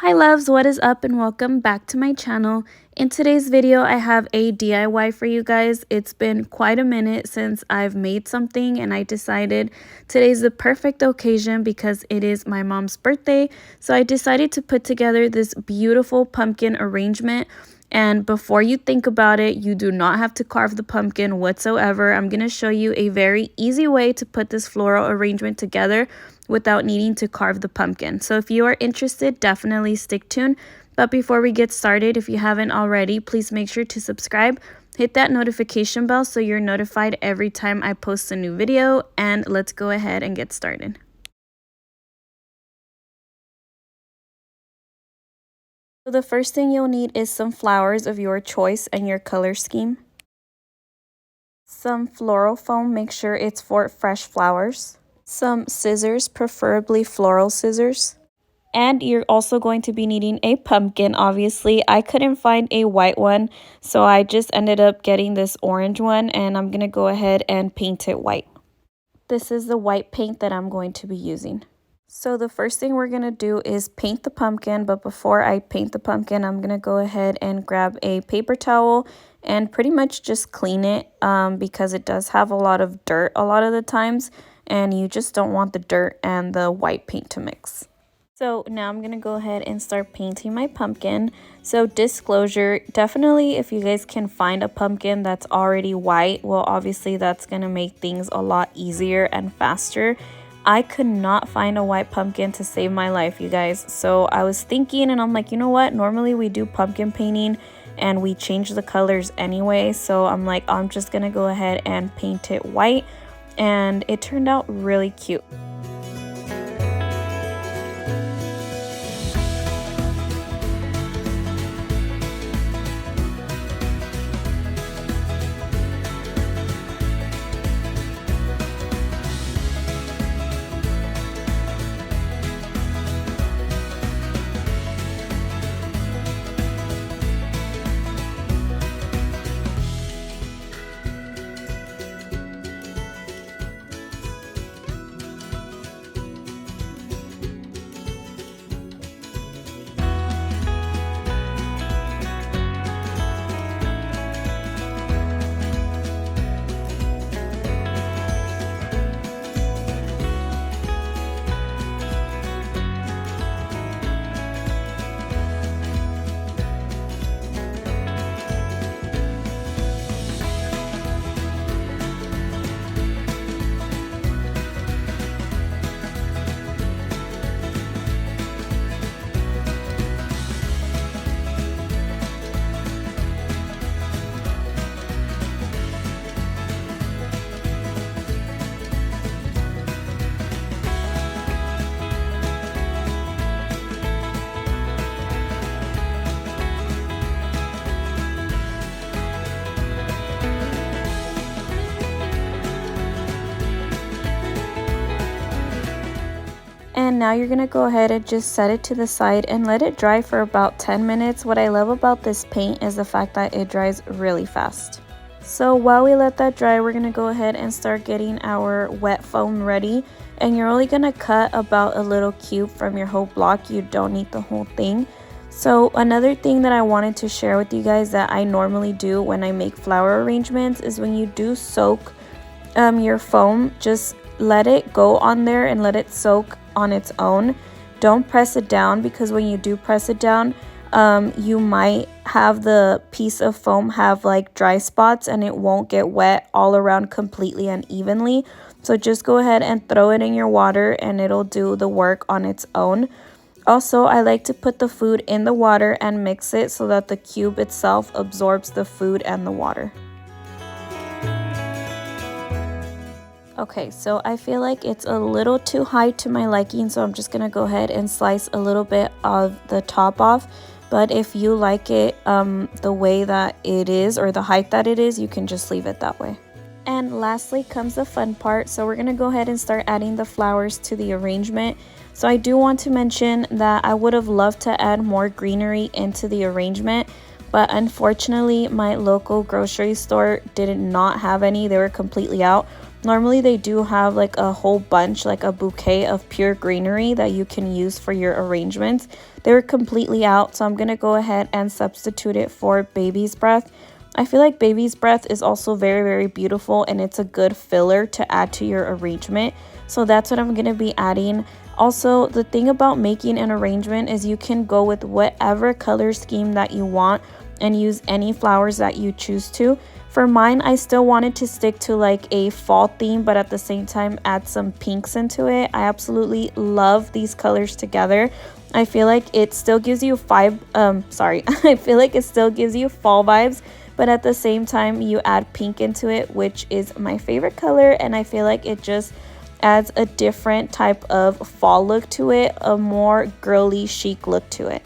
Hi loves, what is up and welcome back to my channel. In today's video, I have a DIY for you guys. It's been quite a minute since I've made something and I decided today's the perfect occasion because it is my mom's birthday. So I decided to put together this beautiful pumpkin arrangement. And before you think about it, you do not have to carve the pumpkin whatsoever. I'm going to show you a very easy way to put this floral arrangement together without needing to carve the pumpkin. So if you are interested, definitely stick tuned. But before we get started, if you haven't already, please make sure to subscribe, hit that notification bell so you're notified every time I post a new video, and let's go ahead and get started. So the first thing you'll need is some flowers of your choice and your color scheme. Some floral foam, make sure it's for fresh flowers. Some scissors, preferably floral scissors. And you're also going to be needing a pumpkin, obviously. I couldn't find a white one, so I just ended up getting this orange one, and I'm going to go ahead and paint it white. This is the white paint that I'm going to be using. So the first thing we're going to do is paint the pumpkin, but before I paint the pumpkin, I'm going to go ahead and grab a paper towel and pretty much just clean it because it does have a lot of dirt a lot of the times, and you just don't want the dirt and the white paint to mix. So now I'm going to go ahead and start painting my pumpkin. So disclosure, definitely if you guys can find a pumpkin that's already white, well obviously that's going to make things a lot easier and faster. I could not find a white pumpkin to save my life, you guys. So I was thinking and I'm like, you know what? Normally we do pumpkin painting and we change the colors anyway. So I'm like, I'm just going to go ahead and paint it white. And it turned out really cute. And now you're going to go ahead and just set it to the side and let it dry for about 10 minutes. What I love about this paint is the fact that it dries really fast. So while we let that dry, we're going to go ahead and start getting our wet foam ready. And you're only going to cut about a little cube from your whole block. You don't need the whole thing. So another thing that I wanted to share with you guys that I normally do when I make flower arrangements is when you do soak your foam, just let it go on there and let it soak on its own. Don't press it down, because when you do press it down, you might have the piece of foam have like dry spots and it won't get wet all around completely and evenly. So just go ahead and throw it in your water and it'll do the work on its own. Also, I like to put the food in the water and mix it so that the cube itself absorbs the food and the water. Okay, so I feel like it's a little too high to my liking, so I'm just going to go ahead and slice a little bit of the top off. But if you like it the way that it is, or the height that it is, you can just leave it that way. And lastly comes the fun part. So we're going to go ahead and start adding the flowers to the arrangement. So I do want to mention that I would have loved to add more greenery into the arrangement, but unfortunately my local grocery store did not have any. They were completely out. Normally they do have like a whole bunch, like a bouquet of pure greenery that you can use for your arrangements. They're completely out, so I'm going to go ahead and substitute it for Baby's Breath. I feel like Baby's Breath is also very, very beautiful, and it's a good filler to add to your arrangement. So that's what I'm going to be adding. Also, the thing about making an arrangement is you can go with whatever color scheme that you want and use any flowers that you choose to. For mine, I still wanted to stick to like a fall theme, but at the same time add some pinks into it. I absolutely love these colors together. I feel like it still gives you I feel like it still gives you fall vibes, but at the same time you add pink into it, which is my favorite color, and I feel like it just adds a different type of fall look to it, a more girly chic look to it.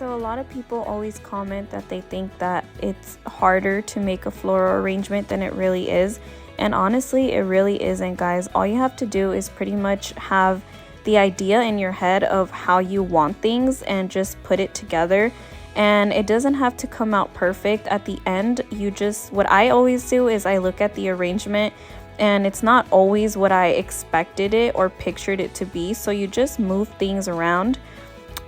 So a lot of people always comment that they think that it's harder to make a floral arrangement than it really is. And honestly, it really isn't, guys. All you have to do is pretty much have the idea in your head of how you want things and just put it together. And it doesn't have to come out perfect at the end. What I always do is I look at the arrangement and it's not always what I expected it or pictured it to be. So you just move things around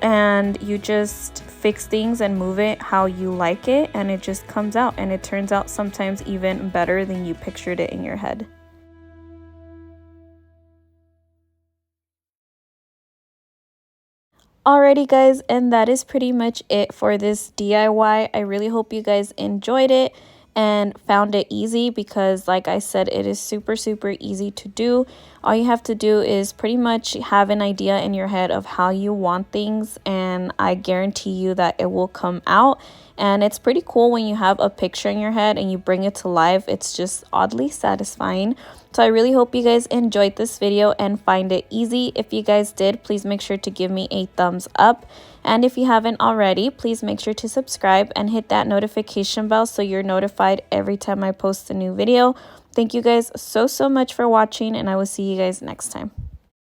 and you just fix things and move it how you like it, and it just comes out, and it turns out sometimes even better than you pictured it in your head. Alrighty guys, and that is pretty much it for this DIY. I really hope you guys enjoyed it and found it easy, because like I said, it is super easy to do. All you have to do is pretty much have an idea in your head of how you want things, and I guarantee you that it will come out. And it's pretty cool when you have a picture in your head and you bring it to life. It's just oddly satisfying. So I really hope you guys enjoyed this video and find it easy. If you guys did, please make sure to give me a thumbs up. And if you haven't already, please make sure to subscribe and hit that notification bell so you're notified every time I post a new video. Thank you guys so much for watching, and I will see you guys next time.